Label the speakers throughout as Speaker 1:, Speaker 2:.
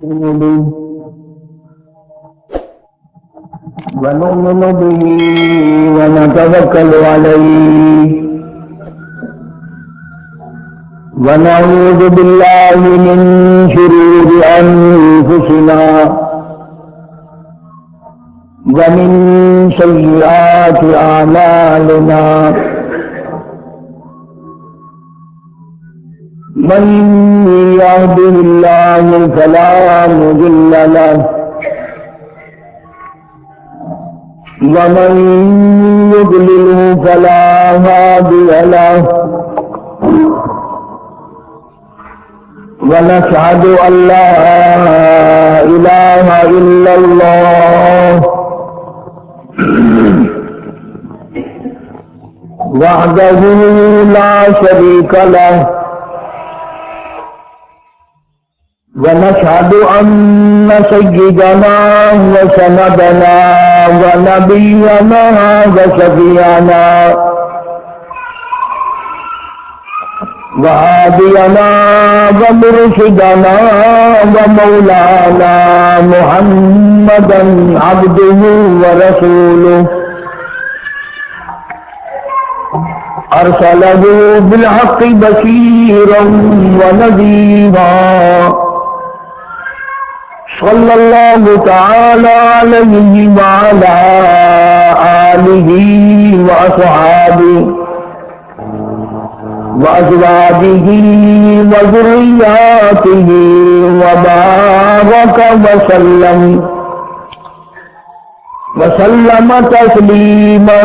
Speaker 1: ونؤمن به ونتوكل عليه ونعوذ بالله من شرور أنفسنا ومن سيئات أعمالنا من يهده الله فلا مضل له ومن يضلله فلا هادي له ونشهد أن لا إله إلا الله وحده لا شريك له ونشهد أن سيدنا وسندنا ونبينا وشفيعنا وهادينا ومرشدنا ومولانا محمدا عبده ورسوله أرسله بالحق بشيرا ونذيرا صلى الله تعالى عليه وعلى آله وأصحابه وأزواجه وذرياته وبارك وسلم تسليما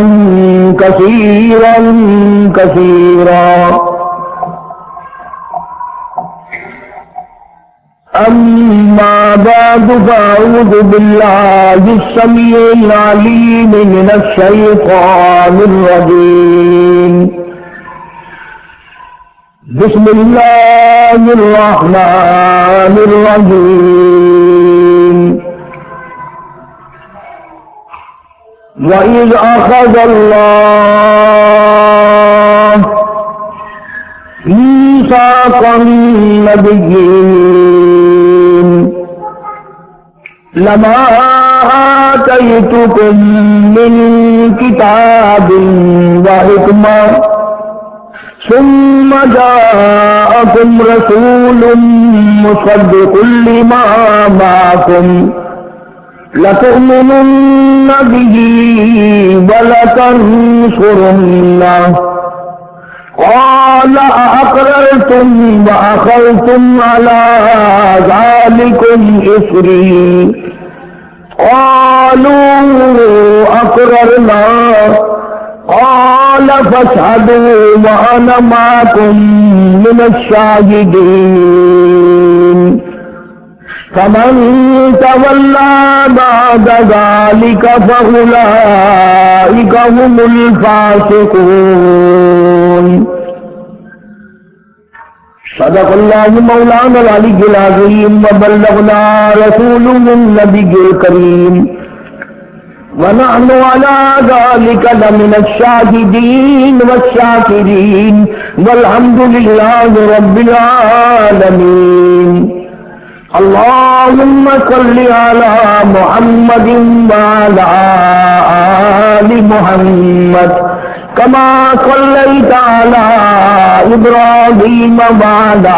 Speaker 1: كثيرا كثيرا. أما بعد فأعوذ بالله السميع العليم من الشيطان الرجيم. بسم الله الرحمن الرحيم. وإذ أخذ الله ميثاق النبيين لما آتيتكم من كتاب وحكمة ثم جاءكم رسول مصدق لما معكم لتؤمنن به ولتنصرنه قال أأقررتم وأخذتم على ذلكم إصري قالوا أقررنا قال فاشهدوا وأنا معكم من الشاهدين. فمن تولى بعد ذلك فأولئك هم الفاسقون. صدق الله مولانا العلي العظيم وبلغنا رسوله النبي الكريم ونحن على ذلك لمن الشاهدين والشاكرين والحمد لله رب العالمين. اللهم صل على محمد وعلى آل محمد كما صليت على إبراهيم وعلى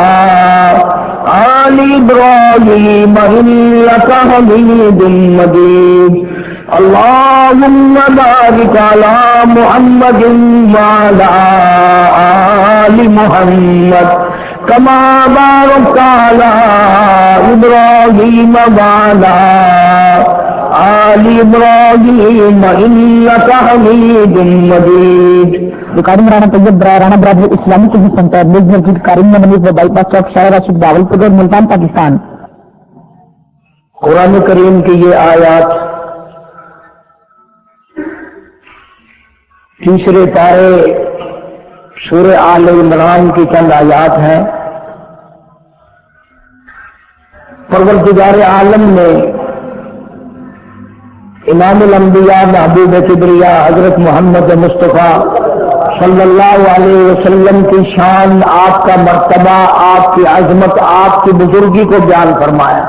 Speaker 1: آل إبراهيم إنك حميد مجيد. اللهم بارك على محمد وعلى آل محمد كما باركت على إبراهيم وعلى آل إبراهيم إنك حميد مجيد.
Speaker 2: ریکارڈنگ رانا طیب رانا برادری اسلامی سروس سینٹر نیز مسجد کریم منیز و by pass Chowk Sharae Rashid Bahawalpur road Multan Pakistan.
Speaker 1: قرآن کریم کی یہ آیات تیسرے پارے سورہ آل عمران کی چند آیات ہیں. پروردگار عالم نے امام الانبیاء محبوب کبریا حضرت محمد مصطفیٰ صلی اللہ علیہ وسلم کی شان، آپ کا مرتبہ، آپ کی عظمت، آپ کی بزرگی کو بیان فرمایا.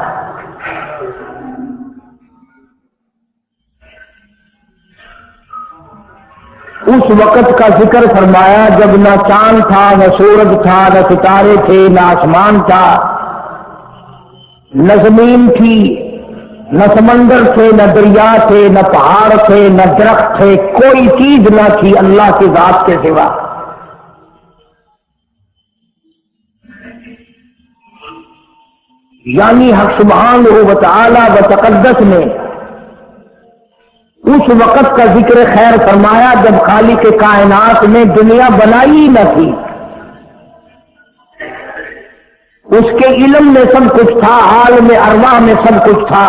Speaker 1: اس وقت کا ذکر فرمایا جب نہ چاند تھا، نہ سورج تھا، نہ ستارے تھے، نہ آسمان تھا، نہ زمین تھی، نہ سمندر تھے، نہ دریا تھے، نہ پہاڑ تھے، نہ درخت تھے، کوئی چیز نہ تھی اللہ کی ذات کے سوا۔ یعنی حق سبحانہ و تعالی و تقدس نے اس وقت کا ذکر خیر فرمایا جب خالق کائنات نے دنیا بنائی نہ تھی۔ اس کے علم میں سب کچھ تھا، عالم ارواح میں سب کچھ تھا،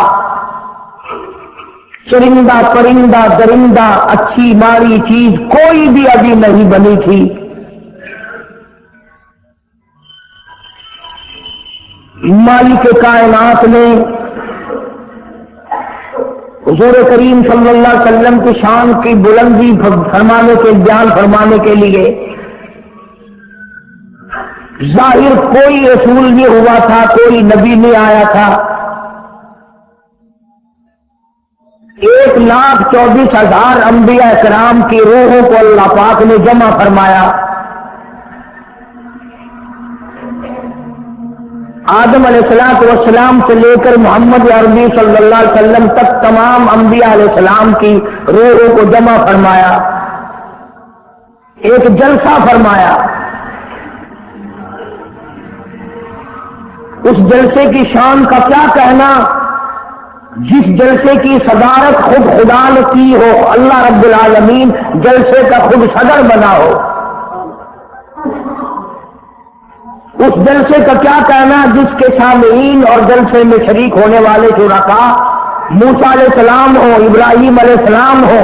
Speaker 1: چرندہ پرندہ درندہ اچھی ماری چیز کوئی بھی ابھی نہیں بنی تھی۔ مالک کائنات نے حضور کریم صلی اللہ علیہ وسلم کی شان کی بلندی فرمانے کے بیان فرمانے کے لیے ظاہر کوئی رسول نہیں ہوا تھا، کوئی نبی نہیں آیا تھا۔ 1,24,000 انبیاء کرام کی روحوں کو اللہ پاک نے جمع فرمایا۔ آدم علیہ السلام سے لے کر محمد عربی صلی اللہ علیہ وسلم تک تمام انبیاء علیہ السلام کی روحوں کو جمع فرمایا، ایک جلسہ فرمایا۔ اس جلسے کی شان کا کیا کہنا، جس جلسے کی صدارت خود خدا نے کی ہو، اللہ رب العالمین جلسے کا خود صدر بنا ہو۔ اس جلسے کا کیا کہنا جس کے سامعین اور جلسے میں شریک ہونے والے شرکاء موسیٰ علیہ السلام ہو، ابراہیم علیہ السلام ہو،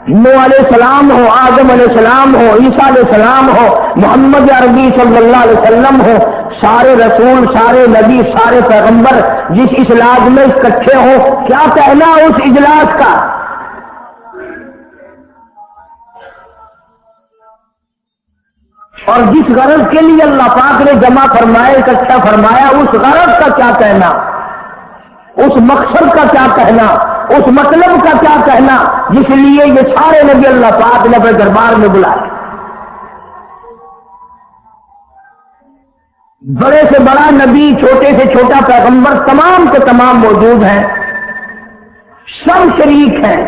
Speaker 1: نوح علیہ السلام ہو، آدم علیہ السلام ہو، عیسیٰ علیہ السلام ہو، محمد عربی صلی اللہ علیہ وسلم ہو، سارے رسول، سارے نبی، سارے پیغمبر جس اجلاس میں اکٹھے ہوں، کیا کہنا اس اجلاس کا۔ اور جس غرض کے لیے اللہ پاک نے جمع فرمایا، اکٹھا فرمایا، اس غرض کا کیا کہنا، اس مقصد کا کیا کہنا، اس مطلب کا کیا کہنا جس لیے یہ سارے نبی اللہ پاک نے اپنے دربار میں بلائے۔ بڑے سے بڑا نبی، چھوٹے سے چھوٹا پیغمبر، تمام کے تمام موجود ہیں، سب شریک ہیں۔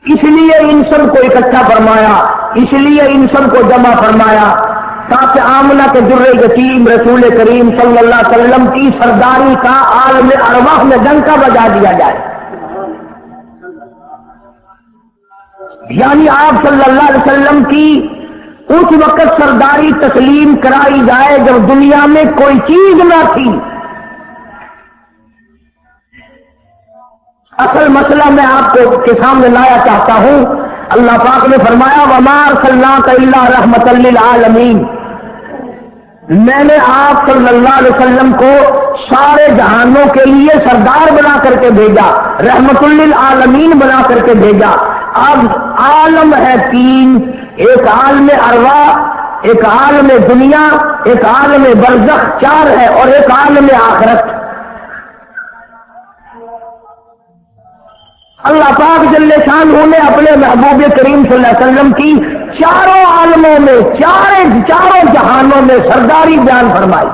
Speaker 1: اس لیے ان سب کو اکٹھا فرمایا، اس لیے ان سب کو جمع فرمایا تاکہ آمنہ کے در یتیم رسول کریم صلی اللہ علیہ وسلم کی سرداری کا عالم ارواح میں ڈنکا بجا دیا جائے۔ یعنی آپ صلی اللہ علیہ وسلم کی اس وقت سرداری تسلیم کرائی جائے جب دنیا میں کوئی چیز نہ تھی۔ اصل مسئلہ میں آپ کو کے سامنے لایا چاہتا ہوں۔ اللہ پاک نے فرمایا وَمَا أَرْسَلْنَاكَ إِلَّا رَحْمَةً لِّلْعَالَمِينَ، میں نے آپ صلی اللہ علیہ وسلم کو سارے جہانوں کے لیے سردار بنا کر کے بھیجا، رحمت للعالمین بنا کر کے بھیجا۔ اب عالم ہے تین، ایک عالم ارواح، ایک عالم دنیا، ایک عالم برزخ، چار ہے، اور ایک عالم آخرت۔ اللہ پاک جل شانہ نے اپنے محبوب کریم صلی اللہ علیہ وسلم کی چاروں عالموں میں، چاروں جہانوں میں سرداری بیان فرمائی۔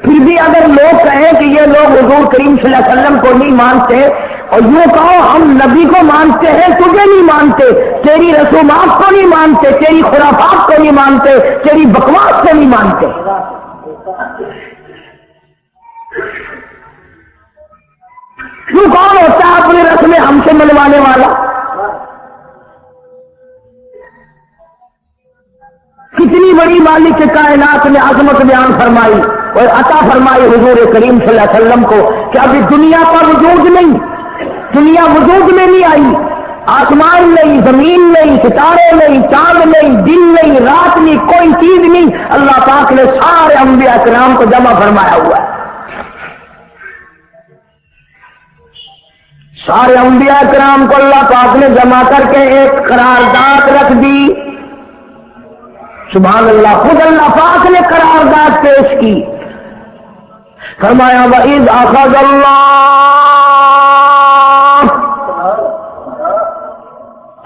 Speaker 1: پھر بھی اگر لوگ کہیں کہ یہ لوگ حضور کریم صلی اللہ علیہ وسلم کو نہیں مانتے، اور یوں کہو ہم نبی کو مانتے ہیں، تجھے نہیں مانتے، تیری رسومات کو نہیں مانتے، تیری خرافات کو نہیں مانتے، تیری بکواس کو نہیں مانتے، کیوں کون ہوتا ہے اپنی رسمیں ہم سے منوانے والا؟ کتنی بڑی مالک کائنات نے عظمت بیان فرمائی اور عطا فرمائی حضور کریم صلی اللہ علیہ وسلم کو کہ ابھی دنیا کا وجود نہیں، دنیا وجود میں نہیں آئی، آسمان نہیں، زمین نہیں، ستارے نہیں، چاند نہیں، دن نہیں، رات نہیں، کوئی چیز نہیں، اللہ پاک نے سارے انبیاء کرام کو جمع فرمایا ہوا ہے۔ سارے انبیاء کرام کو اللہ پاک نے جمع کر کے ایک قرارداد رکھ دی۔ سبحان اللہ، خود اللہ پاک نے قرارداد پیش کی فرمایا وَإِذْ أَخَذَ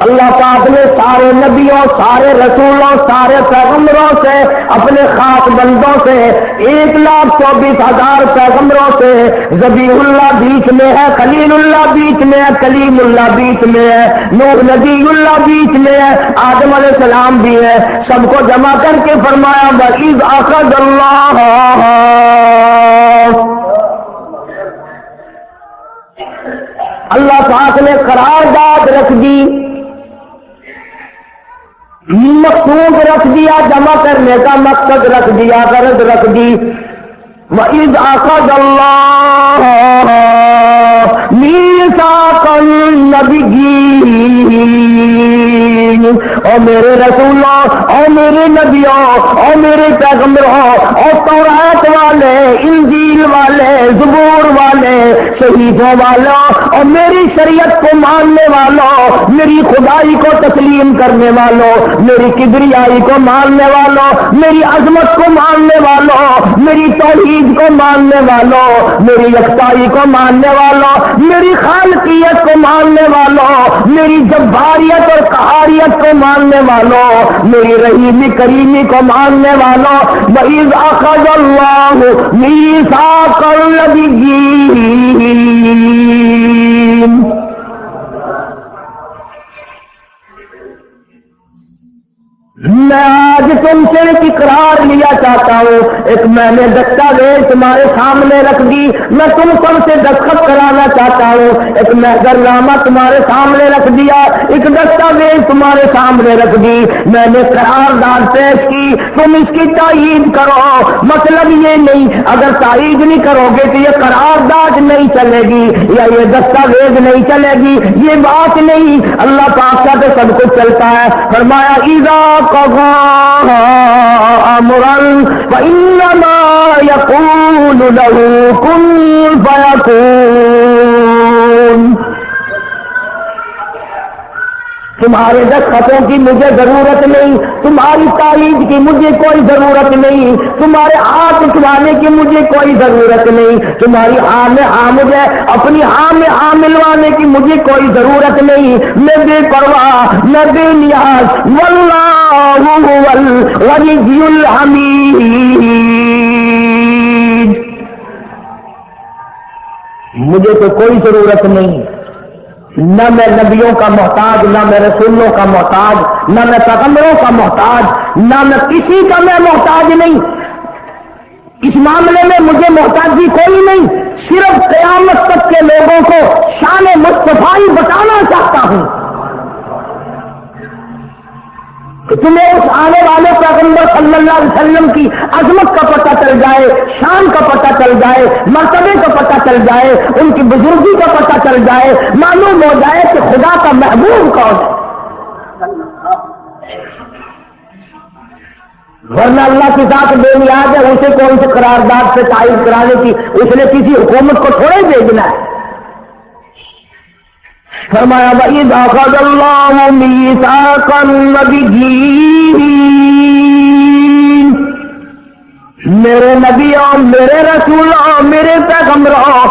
Speaker 1: اللہ پاک نے سارے نبیوں، سارے رسولوں، سارے پیغمبروں سے، اپنے خاص بندوں سے، 1,24,000 پیغمبروں سے، ذبیح اللہ بیچ میں ہے، خلیل اللہ بیچ میں ہے، کلیم اللہ بیچ میں ہے، نوح نبی اللہ بیچ میں ہے، آدم علیہ السلام بھی ہے، سب کو جمع کر کے فرمایا وَإِذْ أَخَذَ اللَّهُ، اللہ پاک نے قرارداد رکھ دی، مقصود رکھ دیا، جمع کرنے کا مقصد رکھ دیا، غرض رکھ دی، وَإِذْ أَخَذَ اللَّهُ مِيثَاقَ النَّبِيِّينَ، او میرے رسولوں، او میرے نبیوں، او میرے پیغمبروں، او تورات والے، انجیل والے، زبور والے، صحیفوں والوں، اور میری شریعت کو ماننے والوں، میری خدائی کو تسلیم کرنے والوں، میری کبریائی کو ماننے والوں، میری عظمت کو ماننے والوں، میری توحید کو ماننے والوں، میری یکتائی کو ماننے والوں، میری خالقیت کو ماننے والوں، میری جباریت اور قہاریت کو ماننے والوں، میری رحیمی کریمی کو ماننے والوں، وَإِذْ أَخَذَ اللَّهُ مِيثَاقَ النَّبِيِّينَ، میں آج تم سے ایک اقرار لیا چاہتا ہوں، ایک میں نے دستاویز تمہارے سامنے رکھ دی، میں تم سب سے دستخط کرانا چاہتا ہوں، ایک محضر نامہ تمہارے سامنے رکھ دیا، ایک دستاویز تمہارے سامنے رکھ دی، میں نے قرارداد پیش کی، تم اس کی تائید کرو، مطلب یہ نہیں اگر تائید نہیں کرو گے تو یہ قرارداد نہیں چلے گی یا یہ دستاویز نہیں چلے گی، یہ بات نہیں، اللہ پاک کا تو سب کچھ چلتا ہے، فرمایا اذا قضى امرا فانما يقول له كن فيكون، تمہارے دستخطوں کی مجھے ضرورت نہیں، تمہاری تائید کی مجھے کوئی ضرورت نہیں، تمہارے ہاتھ اٹھوانے کی مجھے کوئی ضرورت نہیں، تمہاری ہاں میں ہاں مجھے اپنی ہاں میں ہاں ملوانے کی مجھے کوئی ضرورت نہیں، میں بے پرواہ، میں بے نیاز، واللہ هو الغنی الحمید، مجھے تو کوئی ضرورت نہیں، نہ میں نبیوں کا محتاج، نہ میں رسولوں کا محتاج، نہ میں پیغمبروں کا محتاج، نہ میں کسی کا میں محتاج نہیں، اس معاملے میں مجھے محتاجی کوئی نہیں، صرف قیامت تک کے لوگوں کو شان مصطفی بتانا چاہتا ہوں کہ تمہیں اس آنے والے پیغمبر صلی اللہ علیہ وسلم کی عظمت کا پتہ چل جائے، شان کا پتہ چل جائے، مرتبے کا پتہ چل جائے، ان کی بزرگی کا پتہ چل جائے، معلوم ہو جائے کہ خدا کا محبوب کون ہے، ورنہ اللہ کی ذات بے نیاز ہے، اسے کون سے قرارداد سے تائید کرانے کی، اس نے کسی حکومت کو تھوڑے بھیجنا ہے، فرمایا وَإِذْ أَخَذَ اللَّهُ مِيثَاقَ النَّبِيِّينَ، میرے نبیوں، میرے رسولوں، میرے پیغمبروں،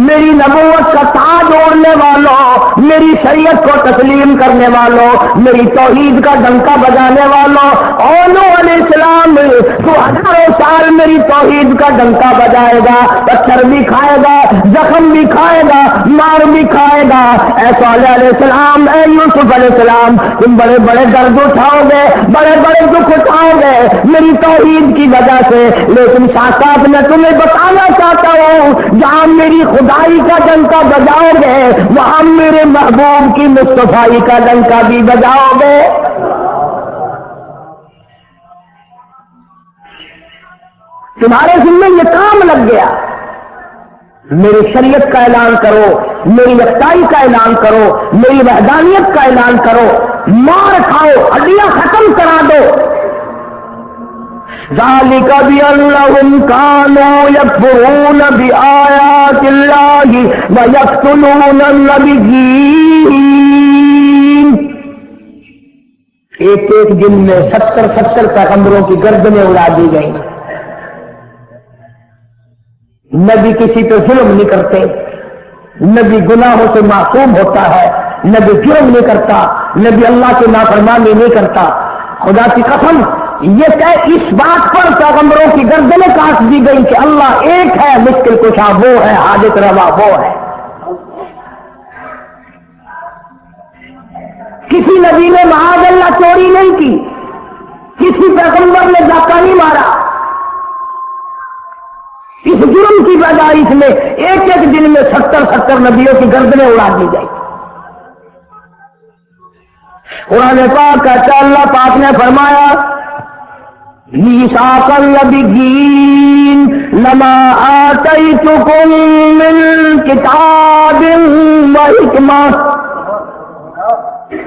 Speaker 1: میری نبوت کا تاج اوڑھنے والوں، میری شریعت کو تسلیم کرنے والوں، میری توحید کا ڈنکا بجانے والوں، اور نوح علیہ السلام تو ہزاروں سال میری توحید کا ڈنکا بجائے گا، پتھر بھی کھائے گا، زخم بھی کھائے گا، مار بھی کھائے گا، اے صالح علیہ السلام، اے یوسف علیہ السلام، تم بڑے بڑے درد اٹھاؤ گے، بڑے بڑے دکھ اٹھاؤ گے میری توحید کی وجہ سے، لیکن ساتھ ساتھ میں تمہیں بتانا چاہتا ہوں جہاں میری خدائی کا ڈنکا بجاؤ گے وہاں میرے محبوب کی مصطفی کا ڈنکا بھی بجاؤ گے، تمہارے ذمہ یہ کام لگ گیا، میری شریعت کا اعلان کرو، میری یکتائی کا اعلان کرو، میری وحدانیت کا اعلان کرو، مار کھاؤ، ہڈیاں ختم کرا دو، ذالک بأنہم کانوا یکفرون بآیات اللہ ویقتلون النبیین، ایک ایک دن میں 70 پیغمبروں کی گردنیں اڑا دی گئیں، نبی کسی پہ ظلم نہیں کرتے، نبی گناہوں سے معصوم ہوتا ہے، نبی جرم نہیں کرتا، نبی اللہ کی نافرمانی نہیں کرتا۔ خدا کی قسم یہ کہ اس بات پر پیغمبروں کی گردنیں کاٹ دی گئی کہ اللہ ایک ہے، مشکل کشا وہ ہے، حاجت روا وہ ہے۔ کسی نبی نے معاذ اللہ چوری نہیں کی، کسی پیغمبر نے ڈاکہ نہیں مارا۔ اس جرم کی پیدائش میں ایک ایک دن میں 70 نبیوں کی گردنیں اڑا دی گئی۔ قرآن پاک کہتا ہے، اللہ پاک نے فرمایا میثاق النبیین لما آتیتکم من کتاب و حکمہ،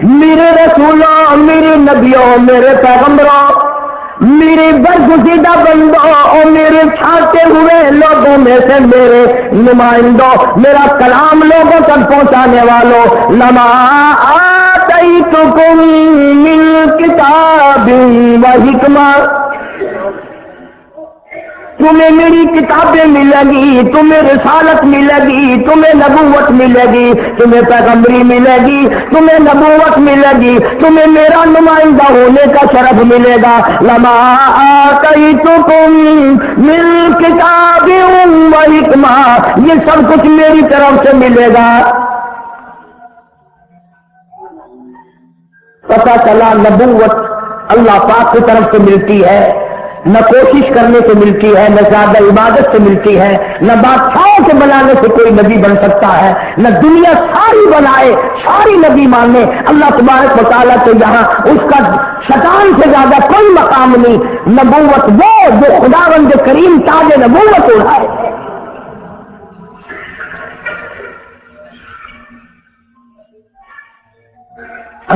Speaker 1: میرے رسولوں، میرے نبیوں، میرے پیغمبروں، میرے برگزیدہ بندوں اور میرے چھاٹے ہوئے لوگوں میں سے میرے نمائندوں، میرا کلام لوگوں تک پہنچانے والوں، لما آتیتکم من کتاب و حکمہ، تمہیں میری کتابیں ملے گی، تمہیں رسالت ملے گی، تمہیں نبوت ملے گی، تمہیں پیغمبری ملے گی، تمہیں نبوت ملے گی، تمہیں میرا نمائندہ ہونے کا شرف ملے گا۔ لما آتیتکم من کتاب و حکمہ، یہ سب کچھ میری طرف سے ملے گا۔ پتہ چلا نبوت اللہ پاک کی طرف سے ملتی ہے، نہ کوشش کرنے سے ملتی ہے، نہ زیادہ عبادت سے ملتی ہے، نہ بادشاہوں کے بنانے سے کوئی نبی بن سکتا ہے، نہ دنیا ساری بنائے ساری نبی مانے اللہ تبارک و تعالیٰ کے یہاں اس کا شیطان سے زیادہ کوئی مقام نہیں۔ نبوت وہ جو خداوند کریم تاج نبوت اڑائے۔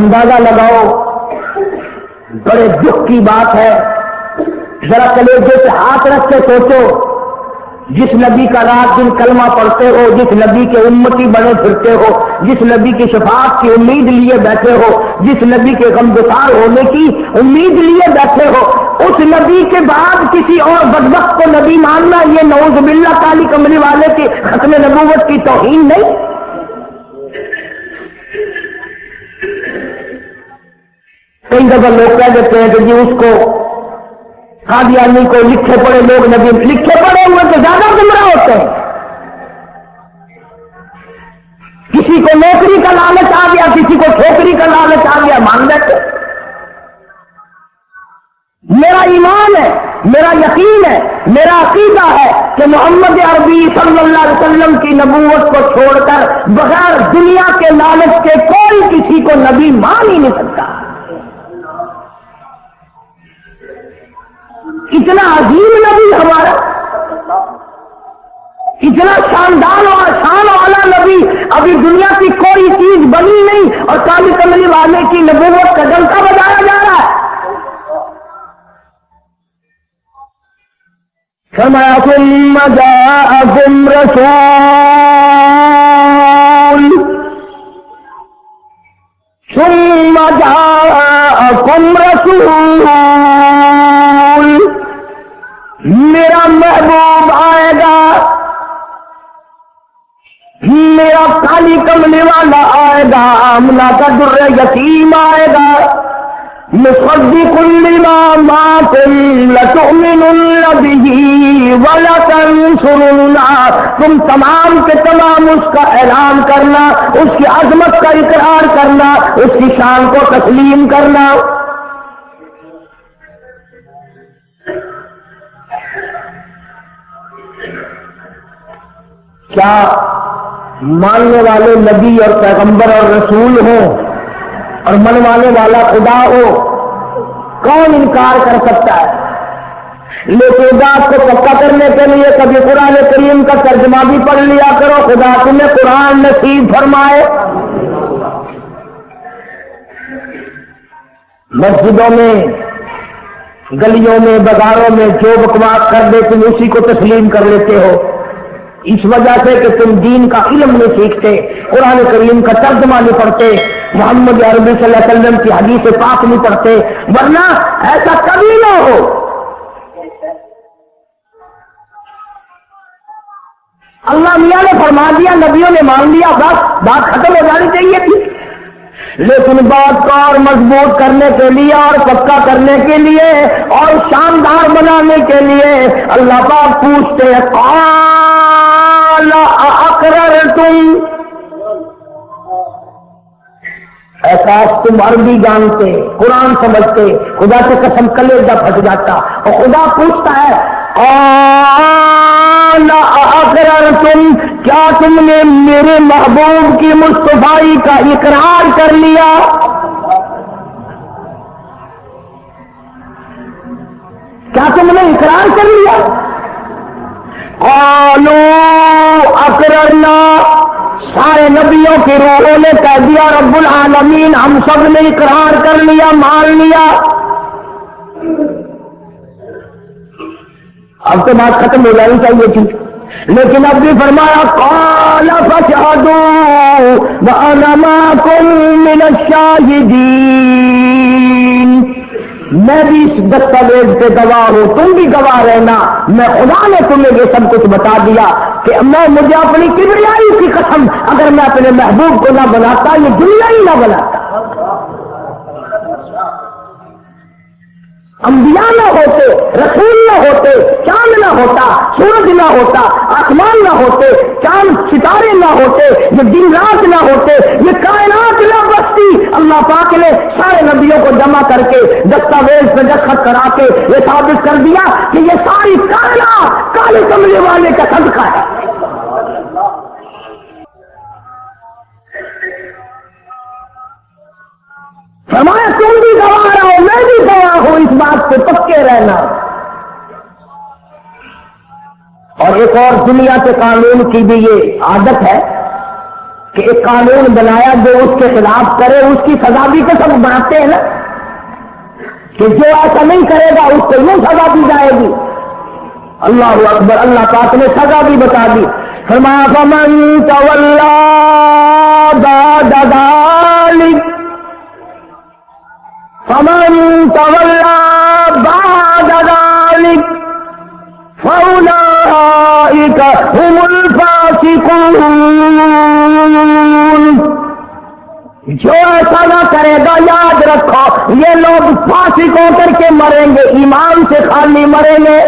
Speaker 1: اندازہ لگاؤ، بڑے دکھ کی بات ہے، ذرا کلیجے پہ ہاتھ رکھ کے سوچو، جس نبی کا رات دن کلمہ پڑھتے ہو، جس نبی کے امتی بنے پھرتے ہو، جس نبی کی شفاعت کی امید لیے بیٹھے ہو، جس نبی کے غمگسار ہونے کی امید لیے بیٹھے ہو، اس نبی کے بعد کسی اور بدبخت کو نبی ماننا یہ نعوذ باللہ کالی کملی والے کی ختم نبوت کی توہین نہیں؟ کئی دفعہ لوگ کہہ دیتے ہیں کہ جی اس کو قادیانی کو لکھے پڑے لوگ نبی، لکھے پڑے ہوئے تو زیادہ گمراہ ہوتے ہیں۔ کسی کو نوکری کا لالچ آ گیا، کسی کو ٹھوکری کا لالچ آ گیا، مان لیتے۔ میرا ایمان ہے، میرا یقین ہے، میرا عقیدہ ہے کہ محمد عربی صلی اللہ علیہ وسلم کی نبوت کو چھوڑ کر بغیر دنیا کے لالچ کے کوئی کسی کو نبی مان ہی نہیں سکتا۔ اتنا عظیم نبی ہمارا، اتنا شاندار اور شان والا نبی، ابھی دنیا کی کوئی چیز بنی نہیں اور کالی کملی والے کی نبوت کا ڈنکا بجایا جا رہا ہے۔ فرمایا ثم جاءکم رسول، ثم جاءکم رسول، میرا محبوب آئے گا، میرا کالی کملی والا آئے گا، آمنہ کا در یتیم آئے گا، مصدق لما معکم لتؤمنن بہ ولتنصرنہ، تم تمام کے تمام اس کا اعلان کرنا، اس کی عظمت کا اقرار کرنا، اس کی شان کو تسلیم کرنا۔ کیا ماننے والے نبی اور پیغمبر اور رسول ہوں اور منوانے والا خدا ہو، کون انکار کر سکتا ہے؟ لیکن بات کو پکا کرنے کے لیے کبھی قرآن کریم کا ترجمہ بھی پڑھ لیا کرو، خدا تمہیں قرآن نصیب فرمائے۔ مسجدوں میں، گلیوں میں، بازاروں میں جو بکواس کر دے تم اسی کو تسلیم کر لیتے ہو، اس وجہ سے کہ تم دین کا علم نہیں سیکھتے، قرآن کریم کا ترجمہ نہیں پڑھتے، محمد عربی صلی اللہ علیہ وسلم کی حدیث پاک نہیں پڑھتے، ورنہ ایسا کبھی نہ ہو۔ اللہ میاں نے فرما دیا، نبیوں نے مان لیا، بس بات ختم ہو جانی چاہیے تھی. لیکن بات کو اور مضبوط کرنے کے لیے اور پکا کرنے کے لیے اور شاندار بنانے کے لیے اللہ پاک پوچھتے ہیں قال اقررتم. احساس تم عربی جانتے، قرآن سمجھتے، خدا سے قسم کلیجہ پھٹ جاتا. اور خدا پوچھتا ہے قال اقررتم، کیا تم نے میرے محبوب کی مصطفائی کا اقرار کر لیا؟ کیا تم نے اقرار کر لیا؟ قالوا اقررنا، سارے نبیوں کی روحوں نے کہہ دیا رب العالمین ہم سب نے اقرار کر لیا، مان لیا. اب تو بات ختم ہو جانی چاہیے تھی، لیکن اب بھی فرمایا قال فاشهدوا وانا معكم من الشاهدين، میں بھی اس دستاویز پہ گواہ ہوں، تم بھی گواہ رہنا. میں خدا نے تمہیں یہ سب کچھ بتا دیا کہ مجھے اپنی کبریائی کی قسم اگر میں اپنے محبوب کو نہ بناتا یہ دنیا ہی نہ بناتا. انبیاء نہ ہوتے، رسول نہ ہوتے، چاند نہ ہوتا، سورج نہ ہوتا، آسمان نہ ہوتے، چاند ستارے نہ ہوتے، یہ دن رات نہ ہوتے، یہ کائنات نہ بستی. اللہ پاک نے سارے نبیوں کو جمع کر کے دستاویز پہ دستخط کرا کے یہ ثابت کر دیا کہ یہ ساری کائنات کالے کملے والے کا صدقہ ہے. فرمایا تم بھی گواہ رہو، میں بھی گواہ ہوں، اس بات پہ پکے رہنا. اور ایک اور دنیا کے قانون کی بھی یہ عادت ہے کہ ایک قانون بنایا جو اس کے خلاف کرے اس کی سزا بھی تو سب بناتے ہیں نا، کہ جو ایسا نہیں کرے گا اس کو یوں سزا دی جائے گی. اللہ اکبر، اللہ پاک نے سزا بھی بتا دی. فرمایا فمن تولی بعد ذلک، فمن تولی بعد ذلک فأولئک هم الفاسقون. جو ایسا نہ کرے گا یاد رکھو یہ لوگ فاسق ہو کر کے مریں گے، ایمان سے خالی مریں گے.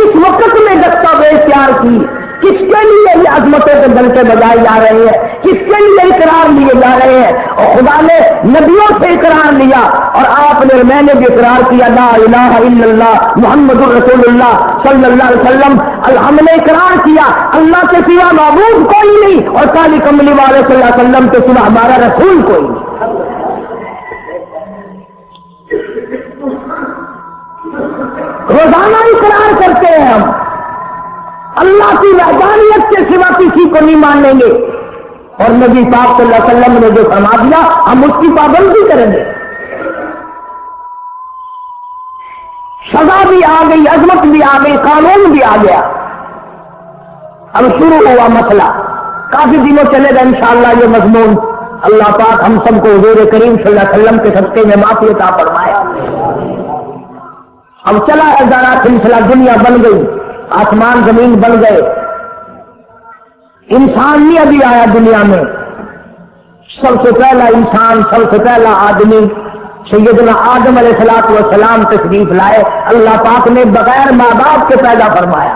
Speaker 1: اس وقت میں دستاویز تیار کی، کس کے لیے یہ عظمتوں کے بلکہ بجائے جا رہے ہیں، کس کے لیے اقرار لیے جا رہے ہیں. اور خدا نے نبیوں سے اقرار لیا اور آپ نے، میں نے بھی اقرار کیا لا الہ الا اللہ محمد الرسول اللہ صلی اللہ علیہ وسلم. ہم نے اقرار کیا اللہ کے سوا معبود کوئی نہیں اور کالی کملی والے صلی اللہ علیہ وسلم کے سوا ہمارا رسول کوئی نہیں. روزانہ اقرار کرتے ہیں ہم اللہ کی وحدانیت کے سوا کسی کو نہیں مانیں گے، اور نبی پاک صلی اللہ علیہ وسلم نے جو فرما دیا ہم اس کی پابندی کریں گے. سزا بھی آ گئی، عظمت بھی آ گئی، قانون بھی آ گیا. اب شروع ہوا مسئلہ، کافی دنوں چلے گا انشاءاللہ یہ مضمون. اللہ پاک ہم سب کو حضور کریم صلی اللہ علیہ وسلم کے صدقے میں معافی عطا فرمائے. اب چلا ہے ذرا سلسلہ، دنیا بن گئی، آسمان زمین بن گئے، انسان نہیں ابھی آیا دنیا میں. سب سے پہلا انسان، سب سے پہلا آدمی سیدنا آدم علیہ السلام تشریف لائے. اللہ پاک نے بغیر ماں باپ کے پیدا فرمایا.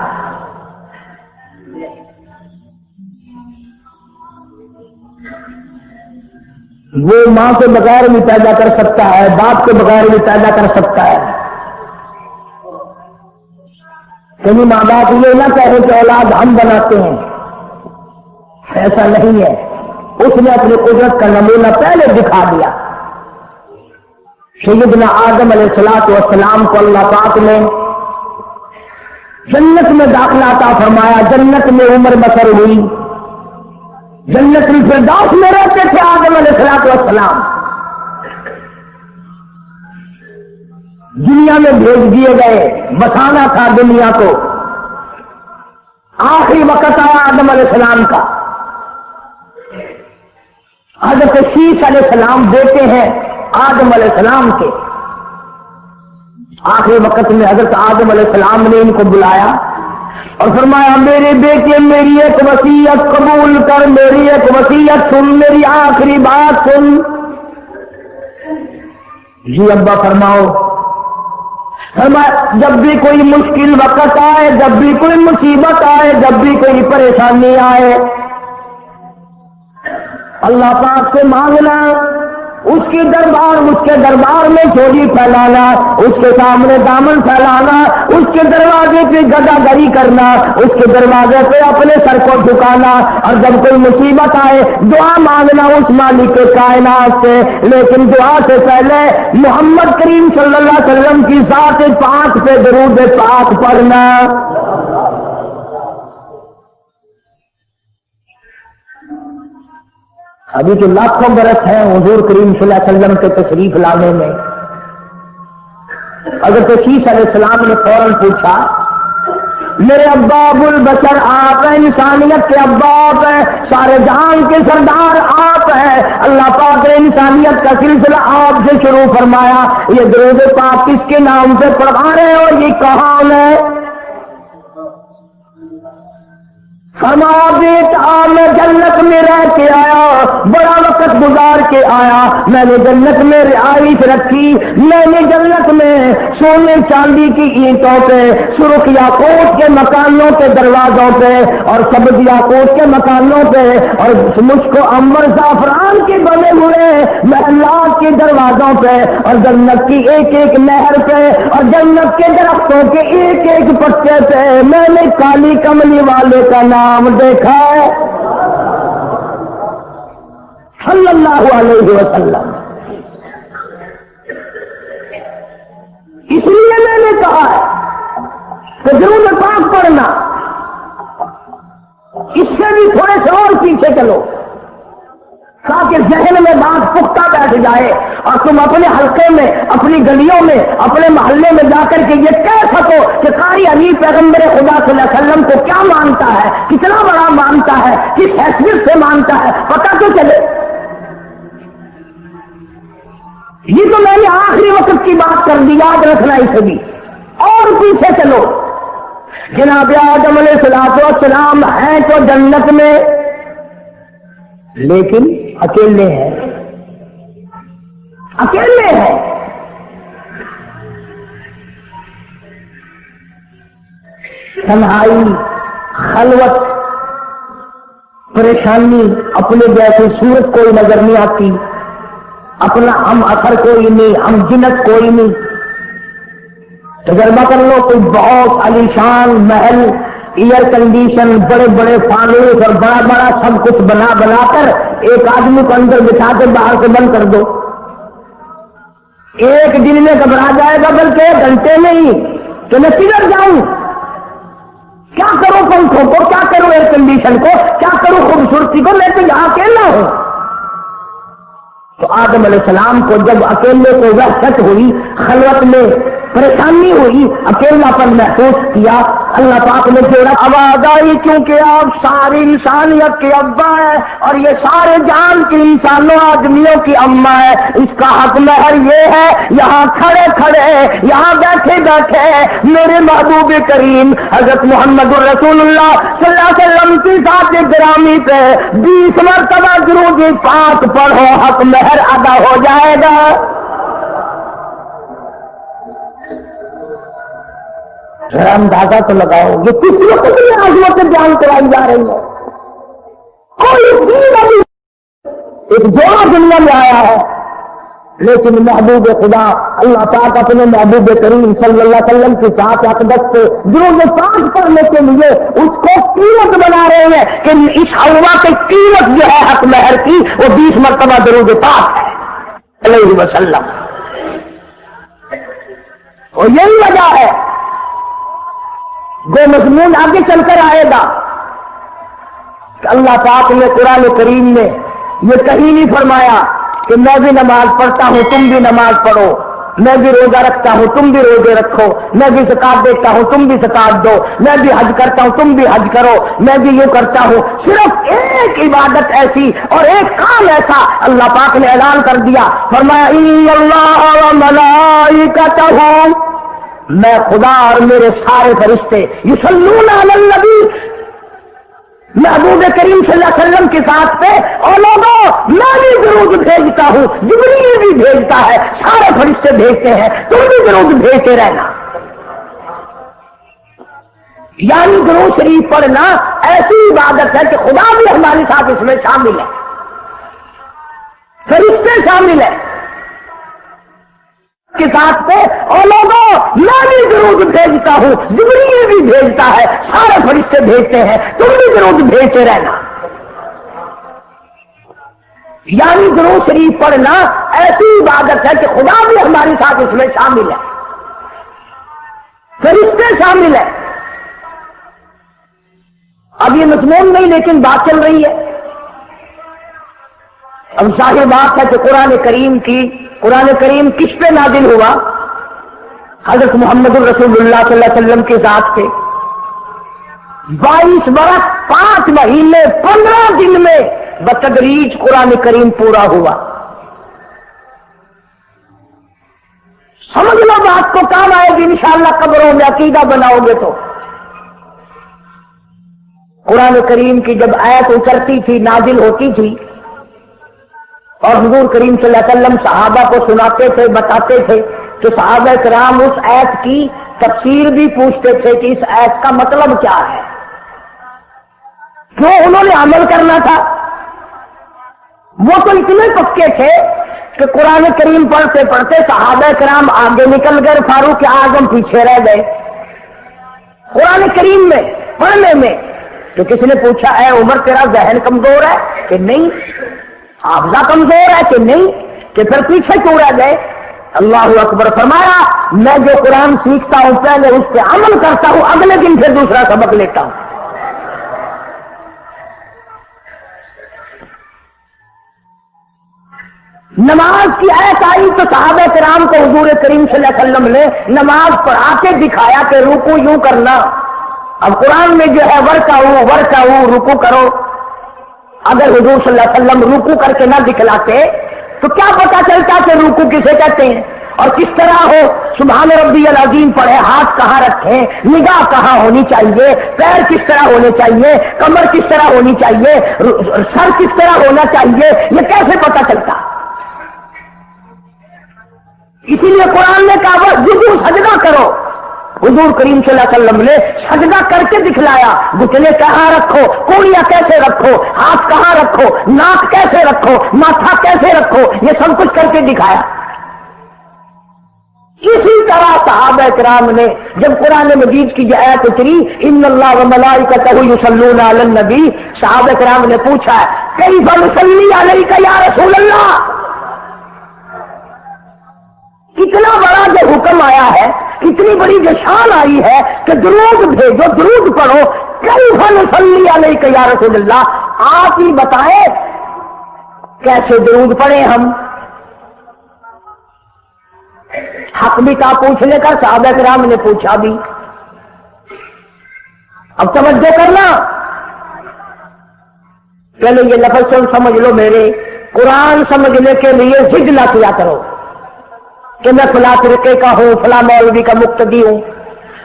Speaker 1: وہ ماں کے بغیر بھی پیدا کر سکتا ہے، باپ کے بغیر بھی پیدا کر سکتا ہے. کہیں ماں باپ یہ نہ کہے کہ اولاد ہم بناتے ہیں، ایسا نہیں ہے. اس نے اپنی قدرت کا نمونہ پہلے دکھا دیا. سیدنا آدم علیہ السلام کو اللہ پاک نے جنت میں داخلہ عطا فرمایا، جنت میں عمر بسر ہوئی، جنت الفردوس میں رہتے تھے آدم علیہ السلام. دنیا میں بھیج دیے گئے، بسانا تھا دنیا کو. آخری وقت آیا آدم علیہ السلام کا. حضرت شیش علیہ السلام بیٹے ہیں آدم علیہ السلام کے. آخری وقت میں حضرت آدم علیہ السلام نے ان کو بلایا اور فرمایا میرے بیٹے میری ایک وصیت قبول کر، میری ایک وصیت سن، میری آخری بات سن۔ جی ابا فرماؤ۔ فرمایا جب بھی کوئی مشکل وقت آئے، جب بھی کوئی مصیبت آئے، جب بھی کوئی پریشانی آئے، اللہ پاک سے مانگنا، اس کے دربار میں چوری پھیلانا، اس کے سامنے دامن پھیلانا، اس کے دروازے پہ گدا گری کرنا، اس کے دروازے پہ اپنے سر کو جھکانا، اور جب کوئی مصیبت آئے دعا مانگنا اس مالک کے کائنات سے، لیکن دعا سے پہلے محمد کریم صلی اللہ علیہ وسلم کی ذات پاک پہ درود پاک پڑھنا۔ ابھی تو لاکھوں برس ہیں حضور کریم صلی اللہ علیہ وسلم کے تشریف لانے میں۔ حضرت عیسیٰ علیہ السلام نے فوراً پوچھا میرے ابا ابو البشر آپ ہیں، انسانیت کے ابا آپ ہیں، سارے جہان کے سردار آپ ہیں، اللہ پاک نے انسانیت کا سلسلہ آپ سے شروع فرمایا، یہ درود پاک کس کے نام سے پڑھا رہے ہو، یہ کہاں ہے؟ فرمایا بیٹا میں جنت میں رہ کے آیا، بڑا وقت گزار کے آیا، میں نے جنت میں رہائش رکھی، میں نے جنت میں سونے چاندی کی اینٹوں پہ، سرخ یاقوت کے مکانوں کے دروازوں پہ اور سبز یاقوت کے مکانوں پہ اور مجھ کو عنبر زعفران کے بنے ہوئے محلات کے دروازوں پہ اور جنت کی ایک ایک نہر پہ اور جنت کے درختوں کے ایک ایک پتے پہ میں نے کالی کملی والے کا نام دیکھا ہے صلی اللہ علیہ وسلم۔ اس لیے میں نے کہا ہے کہ درود پاک پڑھنا، اس سے بھی تھوڑے سے اور پیچھے چلو تاکہ ذہن میں بات پختہ بیٹھ جائے اور تم اپنے حلقے میں، اپنی گلیوں میں، اپنے محلے میں جا کر کے یہ کہہ سکو کہ قاری علی پیغمبر خدا صلی اللہ علیہ وسلم کو کیا مانتا ہے، کتنا بڑا مانتا ہے، کس حیثیت سے مانتا ہے، پتہ تو چلے۔ یہ تو میں نے آخری وقت کی بات کر دی، یاد رکھنا اسے بھی۔ اور پیچھے چلو، جناب آدم علیہ السلام ہیں تو جنت میں، لیکن اکیلے ہیں، اکیلے ہیں۔ تنہائی، خلوت، پریشانی، اپنے جیسی صورت کوئی نظر نہیں آتی، اپنا ہم اثر کوئی نہیں، ہم جنت کوئی نہیں۔ تجربہ کر لو، کوئی بہت عالیشان محل، ایئر کنڈیشن، بڑے بڑے فانوس اور بڑا بڑا سب کچھ بنا کر ایک آدمی کو اندر بٹھا کے باہر سے بند کر دو، ایک دن میں گھبرا جائے گا، بلکہ ایک گھنٹے میں ہی کہ میں کدھر جاؤں، کیا کروں پنکھوں کو، کیا کروں ایئر کنڈیشن کو، کیا کروں خوبصورتی کو، میں تو یہاں اکیلا ہوں۔ تو آدم علیہ السلام کو جب اکیلے کو وحشت ہوئی، خلوت میں پریشانی ہوئی، اکیلا پن محسوس کیا، اللہ پاک نے جوڑا آواز آئی کیونکہ آپ ساری انسانیت کے ابا ہیں اور یہ سارے جان کے انسانوں آدمیوں کی اماں ہے، اس کا حق مہر یہ ہے، یہاں کھڑے کھڑے، یہاں بیٹھے بیٹھے میرے محبوب کریم حضرت محمد الرسول اللہ صلی اللہ علیہ وسلم کی ذات گرامی پہ 20 مرتبہ درود پاک پڑھو، حق مہر ادا ہو جائے گا۔ ذرا اندازہ تو لگاؤ، یہ کس وقت کی عظمت بیان کرائی جا رہی ہے۔ کوئی چیز ابھی ایک جوڑا دنیا میں آیا ہے، لیکن محبوب خدا اللہ پاک اپنے محبوب کریم صلی اللہ علیہ وسلم کی ذات اقدس سے درود پاک پڑھنے کے لیے اس کو قیمت بنا رہے ہیں کہ اس حوا کی قیمت جو ہے حق مہر کی وہ 20 مرتبہ درود پاک ہے علیہ وسلم۔ اور یہی وجہ ہے، وہ مضمون آگے چل کر آئے گا کہ اللہ پاک نے قرآن کریم میں یہ کہیں نہیں فرمایا کہ میں بھی نماز پڑھتا ہوں تم بھی نماز پڑھو، میں بھی روزہ رکھتا ہوں تم بھی روزے رکھو، میں بھی زکات دیتا ہوں تم بھی زکات دو، میں بھی حج کرتا ہوں تم بھی حج کرو، میں بھی یہ کرتا ہوں۔ صرف ایک عبادت ایسی اور ایک کام ایسا اللہ پاک نے اعلان کر دیا، فرمایا ان اللہ و ملائکتہ میں خدا اور میرے سارے فرشتے یصلون علی النبی، محبوب کریم صلی اللہ علیہ وسلم کے ساتھ پہ، اور لوگوں میں بھی درود بھیجتا ہوں، جبریل بھی بھیجتا ہے، سارے فرشتے بھیجتے ہیں، تم بھی درود بھیجتے رہنا۔ یعنی درود شریف پڑھنا ایسی عبادت ہے کہ خدا بھی ہمارے ساتھ اس میں شامل ہے، فرشتے شامل ہیں کے ساتھ پہ، اور لوگوں میں بھی درود بھیجتا ہوں، جبریل بھی بھیجتا ہے، سارے فرشتے بھیجتے ہیں، تم بھی درود بھیجتے رہنا۔ یعنی درود شریف پڑھنا ایسی عبادت ہے کہ خدا بھی ہمارے ساتھ اس میں شامل ہے، فرشتے شامل ہیں۔ اب یہ مضمون نہیں، لیکن بات چل رہی ہے۔ اب ظاہر بات ہے کہ قرآن کریم کس پہ نازل ہوا؟ حضرت محمد الرسول اللہ صلی اللہ علیہ وسلم کے ذات پہ۔ 22 برس 5 مہینے 15 دن میں بتدریج قرآن کریم پورا ہوا۔ سمجھ لو بات کو، کام آئے گی انشاءاللہ قبروں میں عقیدہ بناؤ گے تو۔ قرآن کریم کی جب آیت اترتی تھی، نازل ہوتی تھی، اور حضور کریم صلی اللہ علیہ وسلم صحابہ کو سناتے تھے، بتاتے تھے، تو صحابہ کرام اس آیت کی تفسیر بھی پوچھتے تھے کہ اس آیت کا مطلب کیا ہے، کیوں انہوں نے عمل کرنا تھا۔ وہ تو اتنے پکے تھے کہ قرآن کریم پڑھتے پڑھتے صحابہ کرام آگے نکل گئے، فاروق اعظم پیچھے رہ گئے قرآن کریم میں پڑھنے میں۔ تو کسی نے پوچھا، اے عمر تیرا ذہن کمزور ہے کہ نہیں، حافظہ کمزور ہے کہ نہیں، کہ پھر پیچھے کیوں رہ گئے؟ اللہ اکبر فرمایا، میں جو قرآن سیکھتا ہوں پہلے اس پہ عمل کرتا ہوں، اگلے دن پھر دوسرا سبق لیتا ہوں۔ نماز کی آیت آئی تو صحابہ کرام کو حضور کریم صلی اللہ علیہ وسلم نے نماز پڑھا کے دکھایا کہ رکوع یوں کرنا۔ اب قرآن میں جو ہے ورکعوا رکوع کرو، اگر حضور صلی اللہ علیہ وسلم رکوع کر کے نہ دکھلاتے تو کیا پتا چلتا کہ رکوع کسے کہتے ہیں اور کس طرح ہو؟ سبحان ربی العظیم پڑھے، ہاتھ کہاں رکھیں، نگاہ کہاں ہونی چاہیے، پیر کس طرح ہونے چاہیے، کمر کس طرح ہونی چاہیے، سر کس طرح ہونا چاہیے، یہ کیسے پتا چلتا؟ اسی لیے قرآن نے کہا وسجدوا، سجدہ کرو۔ حضور کریم صلی اللہ علیہ وسلم نے سجدہ کر کے دکھلایا، گھٹنے کہاں رکھو، کونیاں کیسے رکھو، ہاتھ کہاں رکھو، ناک کیسے رکھو، ماتھا کیسے رکھو، یہ سب کچھ کر کے دکھایا۔ اسی طرح صحابہ کرام نے جب قرآن مجید کی جو آیت اتری ان اللہ وملائکتہ یصلون علی النبی، صحابہ کرام نے پوچھا کیف نصلی علیک یا رسول اللہ، اتنا بڑا جو حکم آیا ہے، اتنی بڑی جو شان آئی ہے کہ درود بھیجو، درود پڑھو، کیف نصلی علیک یا رسول اللہ، آپ ہی بتائیں کیسے درود پڑھیں ہم؟ حق بھی تھا پوچھنے کا، صحابہ کرام نے پوچھا بھی۔ اب توجہ کرنا، پہلے یہ لفظ سمجھ لو میرے، قرآن سمجھنے کے لیے ضد نہ کیا کرو کہ میں فلاں طریقے کا ہوں، فلاں مولوی کا مقتدی ہوں۔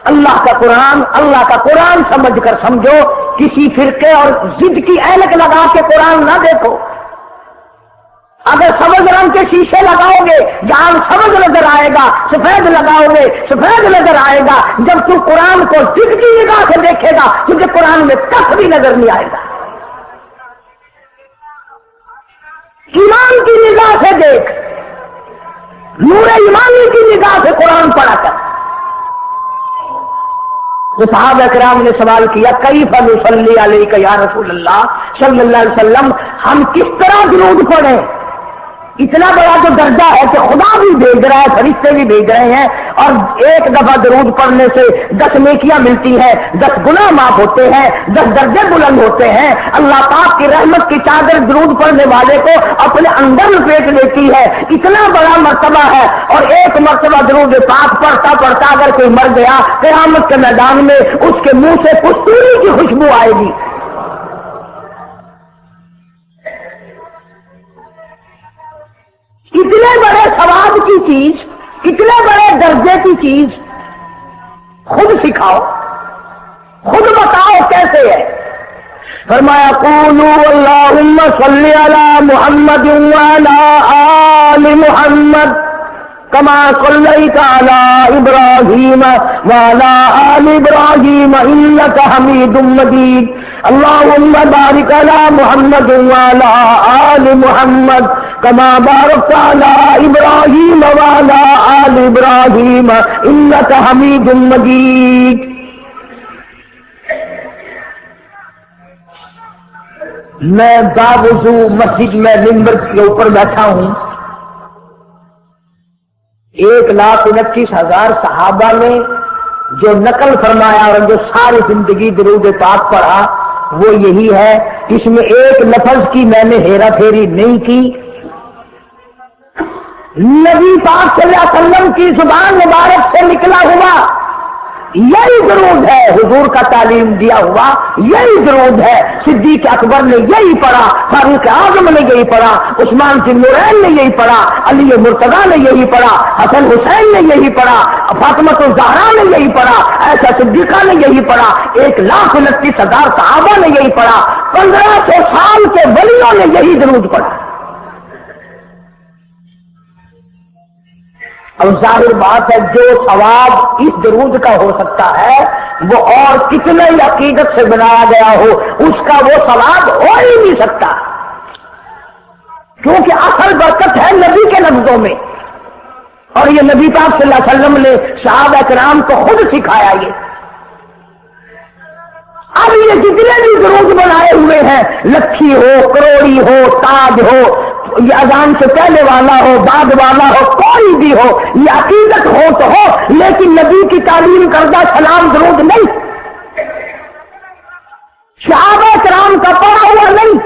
Speaker 1: اللہ کا قرآن سمجھ کر سمجھو، کسی فرقے اور ضد کی اینک لگا کے قرآن نہ دیکھو۔ اگر سبز رنگ کے شیشے لگاؤ گے جہاں سبز نظر آئے گا، سفید لگاؤ گے سفید نظر آئے گا، جب تو قرآن کو ضد کی نگاہ سے دیکھے گا تجھے قرآن میں کچھ بھی نظر نہیں آئے گا۔ ایمان کی نگاہ سے دیکھ، نور ایمانی کی نگاہ سے قرآن پڑھا کر۔ تو صحابہ کرام نے سوال کیا کیف نصلی علیک یا رسول اللہ صلی اللہ علیہ وسلم، ہم کس طرح درود پڑھیں؟ اتنا بڑا جو درجہ ہے کہ خدا بھی بھیج رہا ہے، فرشتے بھی بھیج رہے ہیں، اور ایک دفعہ درود پڑھنے سے 10 نیکیاں ملتی ہیں، 10 گناہ معاف ہوتے ہیں، 10 درجے بلند ہوتے ہیں۔ اللہ پاک کی رحمت کی چادر درود پڑھنے والے کو اپنے اندر لپیٹ لیتی ہے، اتنا بڑا مرتبہ ہے۔ اور ایک مرتبہ درود پاک پڑھتا پڑھتا اگر کوئی مر گیا، قیامت کے میدان میں اس کے منہ سے کستوری کی خوشبو آئے گی۔ اتنے بڑے ثواب کی چیز، اتنے بڑے درجے کی چیز خود سکھاؤ، خود بتاؤ کیسے ہے۔ فرمایا قولوا اللہم صلی علی محمد وعلی آل محمد کما صلیت علی ابراہیم وعلی آل ابراہیم انک حمید مجید اللہم بارک علی محمد وعلی آل محمد کما بارکت علی ابراہیم وعلی آل ابراہیم انک حمید مجید۔ میں باوضو مسجد میں ممبر کے اوپر بیٹھا ہوں، 1,29,000 صحابہ نے جو نقل فرمایا اور جو ساری زندگی درود پاک پڑھا وہ یہی ہے، اس میں ایک لفظ کی میں نے ہیرا پھیری نہیں کی۔ نبی پاک صلی اللہ علیہ وسلم کی زبان مبارک سے نکلا ہوا یہی درود ہے، حضور کا تعلیم دیا ہوا یہی درود ہے۔ صدیق اکبر نے یہی پڑھا، فاروق اعظم نے یہی پڑھا، عثمان بن نورین نے یہی پڑھا، علی مرتضیٰ نے یہی پڑھا، حسن حسین نے یہی پڑھا، فاطمہ الزہرا نے یہی پڑھا، عائشہ صدیقہ نے یہی پڑھا، 1,29,000 صحابہ نے یہی پڑھا، 1500 سال کے ولیوں نے یہی درود پڑھا۔ اور ظاہر بات ہے جو ثواب اس درود کا ہو سکتا ہے وہ اور کتنے ہی عقیدت سے بنایا گیا ہو اس کا وہ ثواب ہو ہی نہیں سکتا، کیونکہ اصل برکت ہے نبی کے لفظوں میں، اور یہ نبی پاک صلی اللہ علیہ وسلم نے صحابہ کرام کو خود سکھایا۔ یہ اب یہ جتنے بھی درود بنائے ہوئے ہیں، لکھی ہو، کروڑی ہو، تاج ہو، یہ اذان سے پہلے والا ہو، بعد والا ہو، کوئی بھی ہو، یہ عقیدت ہو تو ہو، لیکن نبی کی تعلیم کردہ سلام درود نہیں، صحابہ کرام کا پڑھا ہوا نہیں۔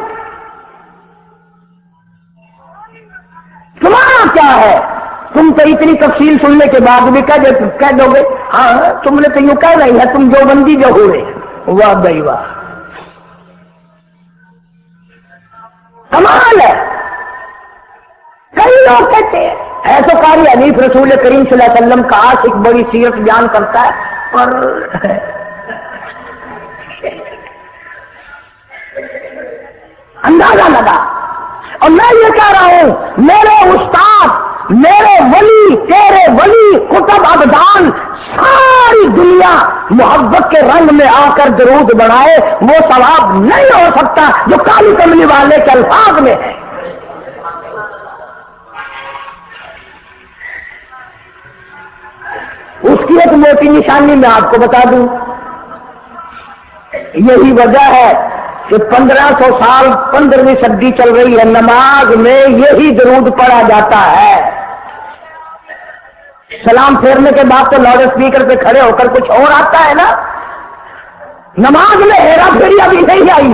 Speaker 1: تمہارا کیا ہے؟ تم تو اتنی تفصیل سننے کے بعد بھی کہہ دو گے ہاں تم نے تو یوں کہہ رہی ہے تم جو بندی جو ہو رہے۔ واہ بھائی واہ، کمال ہے۔ کئی لوگ کہتے ہیں ہے تو قاری حنیف رسول کریم صلی اللہ علیہ وسلم کا عاشق بڑی سیرت بیان کرتا ہے، اور اندازہ لگا۔ اور میں یہ کہہ رہا ہوں میرے استاد، میرے ولی، تیرے ولی، کتب ابدان، ساری دنیا محبت کے رنگ میں آ کر درود بنائے، وہ ثواب نہیں ہو سکتا جو کالی کملی والے کے الفاظ میں ہے۔ اس کی ایک موٹی نشانی میں آپ کو بتا دوں، یہی وجہ ہے کہ 1500 سال 15ویں صدی چل رہی ہے، نماز میں یہی درود پڑھا جاتا ہے۔ سلام پھیرنے کے بعد تو لاؤڈ اسپیکر پہ کھڑے ہو کر کچھ اور آتا ہے نا، نماز میں ہیرا پھیری ابھی نہیں آئی،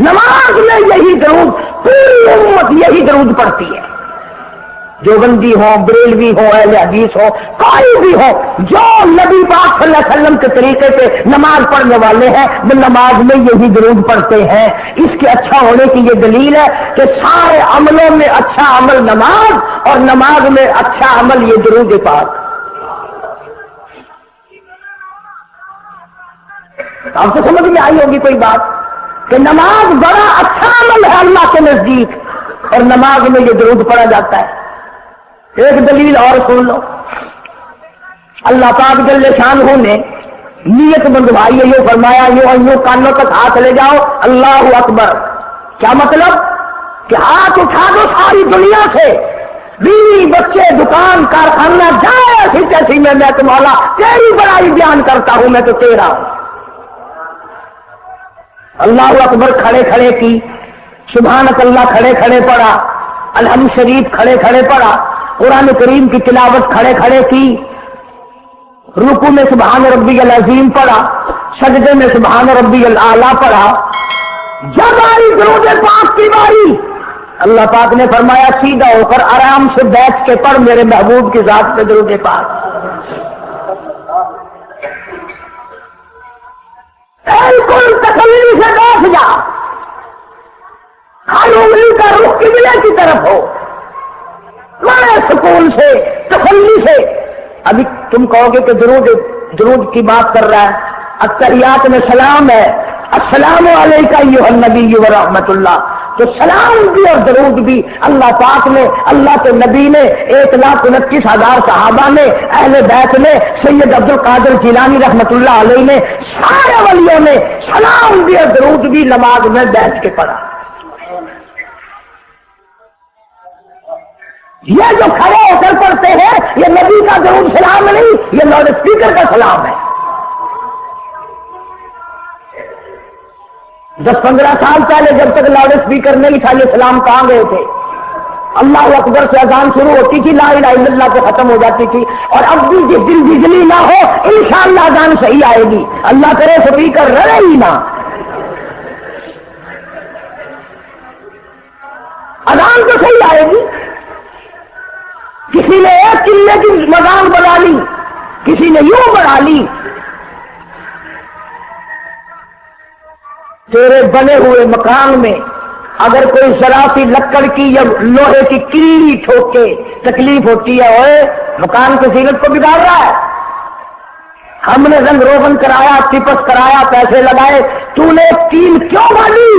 Speaker 1: نماز میں یہی درود، پوری امت یہی درود پڑھتی ہے، جو بندی ہو، بریلوی ہو، اہل حدیث ہو، کوئی بھی ہو، جو نبی پاک صلی اللہ علیہ وسلم کے طریقے پہ نماز پڑھنے والے ہیں وہ نماز میں یہی درود پڑھتے ہیں۔ اس کے اچھا ہونے کی یہ دلیل ہے کہ سارے عملوں میں اچھا عمل نماز، اور نماز میں اچھا عمل یہ درود پاک۔ آپ کو سمجھ میں آئی ہوگی کوئی بات کہ نماز بڑا اچھا عمل ہے اللہ کے نزدیک، اور نماز میں یہ درود پڑھا جاتا ہے۔ ایک دلیل اور سن لو، اللہ پاک جل شانہ نے نیت بندھوائی ہے، یہ فرمایا یوں کانوں تک ہاتھ لے جاؤ، اللہ اکبر۔ کیا مطلب؟ کہ ہاتھ اٹھا دو ساری دنیا سے، بیوی بچے دکان کارخانہ جائے ایسی تیسی میں تو مولا تیری بڑائی بیان کرتا ہوں، میں تو تیرا ہوں۔ اللہ اکبر کھڑے کھڑے کی، سبحانک اللہ کھڑے کھڑے پڑھا، الحمد شریف کھڑے کھڑے پڑھا، قرآن کریم کی تلاوت کھڑے کھڑے کی، رکوع میں سبحان ربی العظیم پڑھا، سجدے میں سبحان ربی الاعلیٰ پڑھا۔ جب آئی درود پاک کی باری، اللہ پاک نے فرمایا سیدھا ہو کر آرام سے بیٹھ کے پڑھ میرے محبوب کی ذات پہ درود پاک۔ بالکل تسلی سے بیٹھ جا، ہر انگلی کا رخ قبلے کی طرف ہو، بڑے سکون سے، تسلی سے۔ ابھی تم کہو گے کہ درود درود کی بات کر رہا ہے. التحیات میں سلام ہے، السلام علیکہ ایھا النبی و رحمت اللہ. تو سلام بھی اور درود بھی اللہ پاک نے، اللہ کے نبی نے، 1,29,000 صحابہ نے، اہل بیت نے، سید عبد القادر جیلانی رحمت اللہ علیہ نے، سارے ولیوں نے سلام بھی اور درود بھی نماز میں بیٹھ کے پڑھا. یہ جو کھڑے ہو کر پڑھتے ہیں یہ نبی کا درود سلام نہیں، یہ لاؤڈ اسپیکر کا سلام ہے. 10-15 سال پہلے جب تک لاؤڈ اسپیکر نہیں تھا یہ سلام کہاں گئے تھے؟ اللہ اکبر سے اذان شروع ہوتی تھی، لا الہ الا اللہ کو ختم ہو جاتی تھی. اور اب بھی جس دن بجلی نہ ہو انشاءاللہ اذان صحیح آئے گی. اللہ کرے اسپیکر رہے ہی نہ، اذان تو صحیح آئے گی. کسی نے ایک چلے کی مذاق بنا لی، کسی نے یوں بنا لی. تیرے بنے ہوئے مکان میں اگر کوئی ذرا سی لکڑ کی یا لوہے کی کلی ٹھوکے تکلیف ہوتی ہے، اوے مکان کی زینت کو بگاڑ رہا ہے. ہم نے رنگ روغن کرایا، ٹپس کرایا، پیسے لگائے، تو نے کیل کیوں ڈالی؟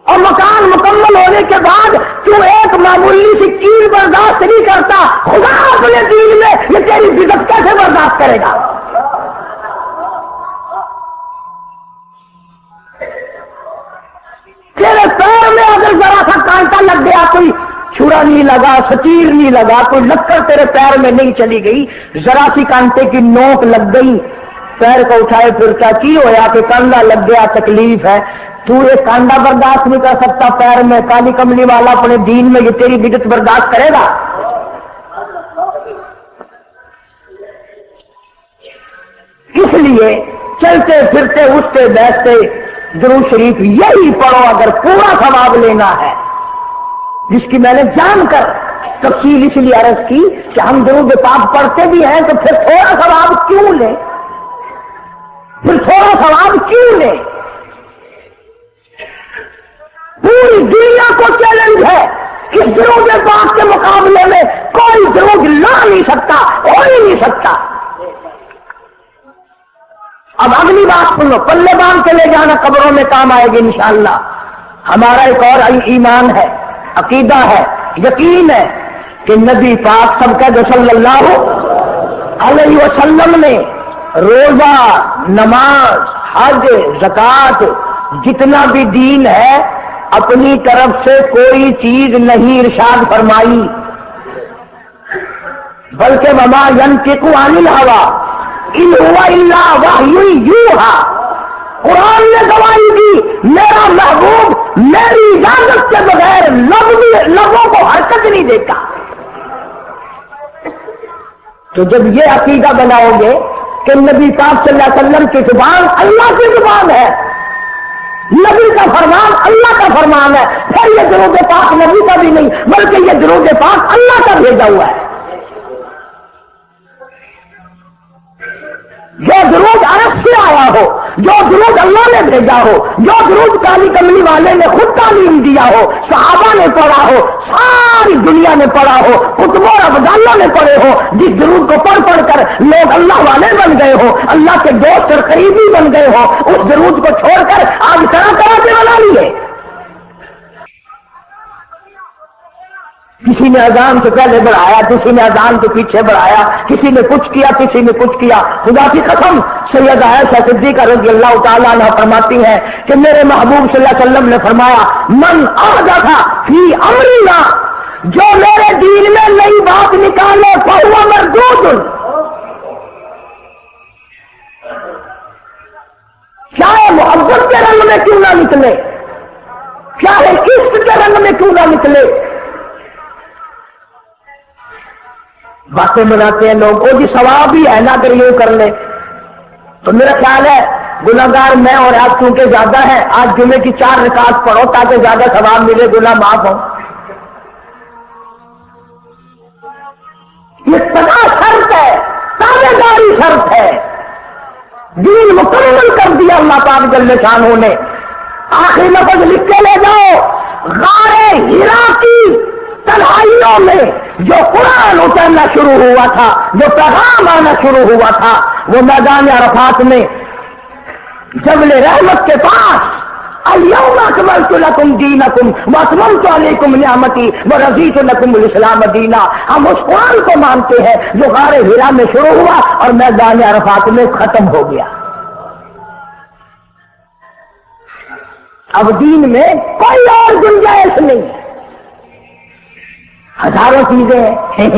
Speaker 1: اور مکان مکمل ہونے کے بعد تو ایک معمولی سی کیل برداشت نہیں کرتا، خدا اپنے دین میں یہ تیری بدعت کیسے برداشت کرے گا؟ تیرے پیر میں اگر ذرا سا کانٹا لگ گیا، کوئی چھرا نہیں لگا، سچیر نہیں لگا، کوئی لکڑ تیرے پیر میں نہیں چلی گئی، ذرا سی کانٹے کی نوک لگ گئی، پیر کو اٹھائے پھرتا کی ہویا کہ کانڈا لگ گیا، تکلیف ہے. تو یہ کانڈا برداشت نہیں کر سکتا پیر میں، کالی کملی والا اپنے دین میں یہ تیری بدعت برداشت کرے گا؟ اس لیے چلتے پھرتے اٹھتے بیٹھتے درود شریف یہی پڑھو اگر پورا ثواب لینا ہے، جس کی میں نے جان کر تفصیل اس لیے عرض کی کہ ہم درود پاک پڑھتے بھی ہیں تو پھر تھوڑا ثواب کیوں لیں؟ پھر تھوڑا ثواب کیوں لیں؟ پوری دنیا کو چیلنج ہے کہ درود پاک کے مقابلے میں کوئی درود لا نہیں سکتا، ہو ہی نہیں سکتا. اب اگلی بات سنو، پلے باندھ کے لے جانا قبروں میں کام آئے گی انشاءاللہ. ہمارا ایک اور ایمان ہے، عقیدہ ہے، یقین ہے کہ نبی پاک سب کا جو صلی اللہ علیہ وسلم نے روزہ، نماز، حج، زکوٰۃ، جتنا بھی دین ہے اپنی طرف سے کوئی چیز نہیں ارشاد فرمائی، بلکہ وما ينطق عن الهوى ان هو الا وحی یوحی. قرآن نے گواہی دی میرا محبوب میری اجازت کے بغیر لفظوں کو حرکت نہیں دیتا. تو جب یہ عقیدہ بناؤ گے کہ نبی پاک صلی اللہ علیہ وسلم کی زبان اللہ کی زبان ہے، نبی کا فرمان اللہ کا فرمان ہے، پھر یہ درود پاک نبی کا بھی نہیں بلکہ یہ درود پاک اللہ کا بھیجا ہوا ہے. جو درود عرب سے آیا ہو، جو درود اللہ نے بھیجا ہو، جو درود کالی کملی والے نے خود تعلیم دیا ہو، صحابہ نے پڑھا ہو، ساری دنیا نے پڑھا ہو، کتب اور ابدالوں نے پڑھے ہو، جس درود کو پڑھ پڑھ کر لوگ اللہ والے بن گئے ہو، اللہ کے دوست اور قریبی بن گئے ہو، اس درود کو چھوڑ کر آج طرح طرح سے بنا لیے. کسی نے اذان سے پہلے بڑھایا، کسی نے اذان کے پیچھے بڑھایا، کسی نے کچھ کیا، کسی نے کچھ کیا. خدا کی قسم سید عائشہ صدیقہ رضی اللہ تعالیٰ عنہ فرماتی ہیں کہ میرے محبوب صلی اللہ علیہ وسلم نے فرمایا من احدث فی امرنا، جو میرے دین میں نئی بات نکالے فہو مردود، چاہے محبت کے رنگ میں کیوں نہ نکلے، چاہے عشق کے رنگ میں کیوں نہ نکلے. باتیں بناتے ہیں لوگ، وہ جی ثواب ہی ہے نا اگر یہ کر لے. تو میرا خیال ہے گناہگار میں اور آپ کیونکہ زیادہ ہے، آج جمعے کی 4 رکعت پڑھو تاکہ زیادہ ثواب ملے، گناہ معاف ہو. یہ سدا شرط ہے، تابع داری شرط ہے. دین مکمل کر دیا اللہ پاک جل شانہ نے. آخری لفظ لکھ کے لے جاؤ، غار ہرا کی تنہائیوں میں جو قرآن اترنا شروع ہوا تھا، جو پیغام آنا شروع ہوا تھا، وہ میدان عرفات میں جبل رحمت کے پاس الیوم اکملت لکم دینکم واتممت علیکم نعمتی ورضیت لکم الاسلام دینا، ہم اس قرآن کو مانتے ہیں جو غار حرا میں شروع ہوا اور میدان عرفات میں ختم ہو گیا۔ اب دین میں کوئی اور گنجائش نہیں، ہزاروں چیزیں ہیں،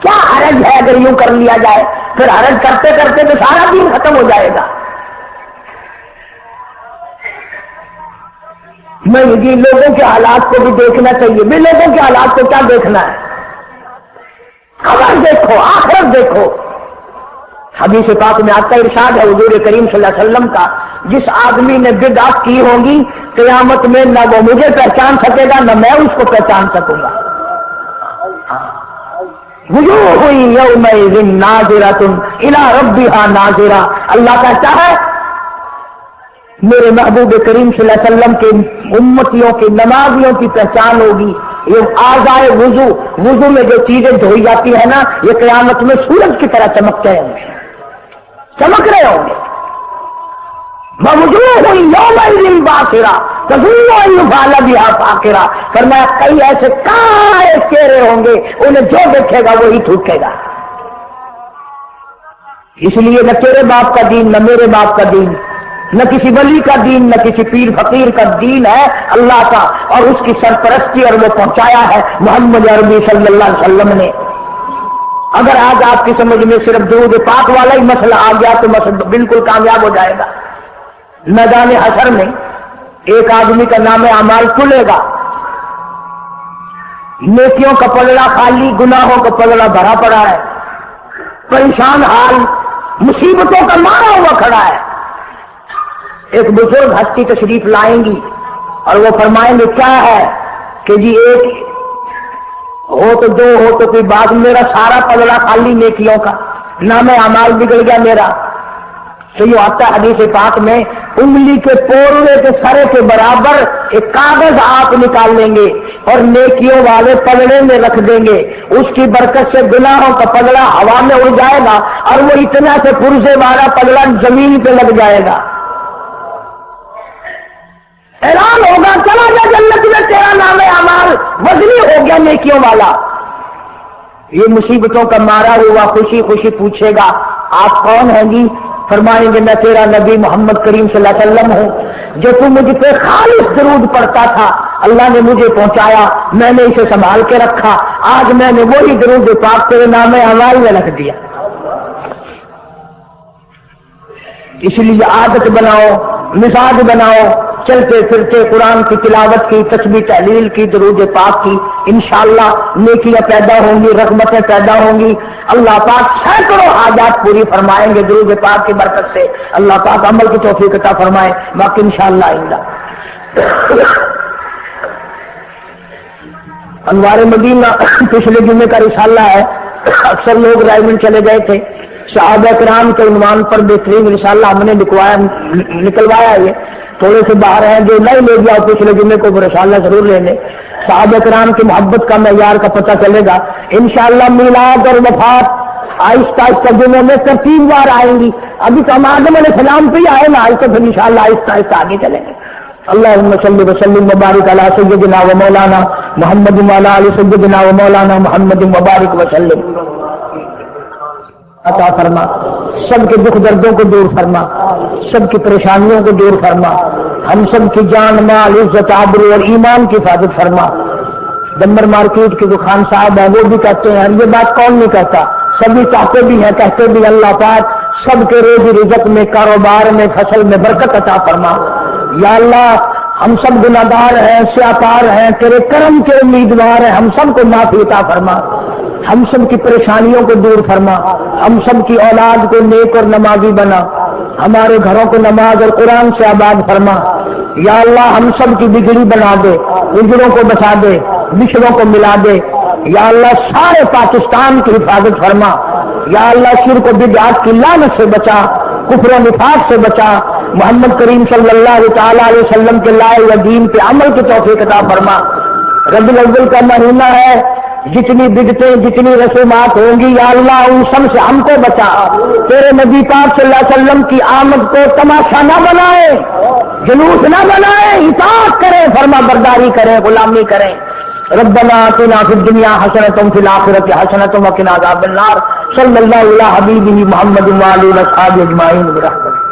Speaker 1: کیا حرج ہے اگر یوں کر لیا جائے؟ پھر حرج کرتے کرتے تو سارا دین ختم ہو جائے گا۔ نہیں جی، لوگوں کے حالات کو بھی دیکھنا چاہیے۔ بھی لوگوں کے حالات کو کیا دیکھنا ہے؟ خبر دیکھو، آخرت دیکھو۔ حدیث پاک میں آتا ارشاد ہے حضور کریم صلی اللہ علیہ وسلم کا، جس آدمی نے بدعت کی ہوگی قیامت میں نہ وہ مجھے پہچان سکے گا نہ میں اس کو پہچان سکوں گا۔ وجوہ یومئذ ناظرۃ الی ربھا ناظرہ، اللہ کہتا ہے میرے محبوب کریم صلی اللہ علیہ وسلم کے امتیوں کی نمازیوں کی پہچان ہوگی۔ یہ اعضائے وضو میں جو چیزیں دھوئی جاتی ہے نا، یہ قیامت میں سورج کی طرح چمکتے ہوں گے، چمک رہے ہوں گے۔ وَوُجُوهٌ يَوْمَئِذٍ بَاسِرَةٌ تَظُنُّ أَن يُفْعَلَ بِهَا فَاقِرَةٌ، فرمایا کئی ایسے کائے چہرے ہوں گے انہیں جو دیکھے گا وہی تھوکے گا۔ اس لیے نہ تیرے باپ کا دین نہ میرے باپ کا دین، نہ کسی ولی کا دین نہ کسی پیر فقیر کا دین ہے اللہ کا، اور اس کی سرپرستی اور وہ پہنچایا ہے محمد عربی صلی اللہ علیہ وسلم نے۔ اگر آج آپ کی سمجھ میں صرف درود پاک والا ہی مسئلہ آ گیا تو مسئلہ بالکل کامیاب ہو جائے گا۔ میدان حشر میں ایک آدمی کا نام اعمال کھلے گا، نیکیوں کا پلڑا خالی، گناہوں کا پلڑا بھرا پڑا ہے، پریشان حال، مصیبتوں کا مارا ہوا کھڑا ہے۔ ایک بزرگ ہستی تشریف لائیں گی اور وہ فرمائیں گے کیا ہے کہ جی ایک ہو تو دو ہو تو کوئی بات، میرا سارا پلڑا خالی نیکیوں کا، نام اعمال بگڑ گیا میرا۔ تو یہ آتا ہے حدیث پاک میں، انگلی کے پورے کے سرے کے برابر ایک کاغذ آپ نکال لیں گے اور نیکیوں والے پلڑے میں رکھ دیں گے، اس کی برکت سے گناہوں کا پلڑا ہوا میں اڑ جائے گا اور وہ اتنا سے پرزے والا پلڑا زمین پہ لگ جائے گا۔ اعلان ہوگا چلا جا جنت میں، تیرا نام اعمال وزنی ہو گیا نیکیوں والا۔ یہ مصیبتوں کا مارا ہوا خوشی خوشی پوچھے گا آپ کون ہیں جی؟ فرمائیں گے میں تیرا نبی محمد کریم صلی اللہ علیہ وسلم ہوں، جو تم مجھ پہ خالص درود پڑھتا تھا، اللہ نے مجھے پہنچایا، میں نے اسے سنبھال کے رکھا، آج میں نے وہی درود پاک تیرے نام اعمال میں رکھ دیا۔ اس لیے عادت بناؤ، مزاج بناؤ، چلتے پھرتے قرآن کی تلاوت کی، تسبیح تحلیل کی، درود پاک کی، انشاءاللہ نیکیاں پیدا ہوں گی، رغبتیں پیدا ہوں گی۔ اللہ پاک سینکڑوں حاجات پوری فرمائیں گے درود پاک کی برکت سے۔ اللہ پاک عمل کی توفیق عطا فرمائے، باقی انشاءاللہ آئندہ۔ انوار مدینہ پچھلے جمعے کا رسالہ ہے، اکثر لوگ رائمنڈ چلے گئے تھے، صحابہ کرام کے عنوان پر بہترین رسالہ ہم نے نکلوایا۔ یہ تھوڑے سے باہر ہیں، جو نہیں لے گیا پچھلے جمعے کو وہ رسالہ ضرور لے لیں۔ صحابہ کرام کی محبت کا معیار کا پتہ چلے گا انشاءاللہ۔ میلاد اور وفات آہستہ آہستہ جمعوں میں ترتیب وار آئیں گی، ابھی تو ہم آدم علیہ السلام پہ ہی آئے نا، آج تو پھر انشاءاللہ آہستہ آہستہ آگے چلیں گے۔ اللہم صلی وسلم وبارک علی سیدنا و مولانا محمد وعلی آل سیدنا و مولانا محمد وبارک وسلم۔ عطا فرما، سب کے دکھ دردوں کو دور فرما، سب کی پریشانیوں کو دور فرما، ہم سب کی جان مال عزت آبرو اور ایمان کی حفاظت فرما۔ دمبر مارکیٹ کے جو خان صاحب ہیں وہ بھی کہتے ہیں، یہ بات کون نہیں کہتا، سبھی چاہتے بھی ہیں، کہتے بھی، اللہ پاک سب کے روزی رزق میں، کاروبار میں، فصل میں برکت عطا فرما۔ یا اللہ ہم سب گناہگار ہیں، سیاپار ہیں، تیرے کرم کے امیدوار ہیں، ہم سب کو معافی عطا فرما، ہم سب کی پریشانیوں کو دور فرما، ہم سب کی اولاد کو نیک اور نمازی بنا، ہمارے گھروں کو نماز اور قرآن سے آباد فرما۔ یا اللہ ہم سب کی بگڑی بنا دے، اجڑوں کو بچا دے، بچھڑوں کو ملا دے۔ یا اللہ سارے پاکستان کی حفاظت فرما۔ یا اللہ شرک و بدعات کی لعنت سے بچا، کفر و نفاق سے بچا، محمد کریم صلی اللہ تعالی علیہ وسلم کے لائے و دین پہ عمل کی توفیق عطا فرما۔ ربیع الاول کا مہینہ ہے، جتنی بدعتیں جتنی رسومات ہوں گی یا اللہ ان سب سے ہم کو بچا. تیرے نبی پاک صلی اللہ علیہ وسلم کی آمد کو تماشا نہ بنائے, جلوس نہ بنائے, اطاعت کریں, فرما برداری کریں, غلامی کریں. ربنا آتنا فی الدنیا حسنۃ وفی الآخرۃ حسنۃ وقنا عذاب النار. صلی اللہ علیہ حبیبہ محمد وعلی آلہ وصحبہ اجمعین برحمتک.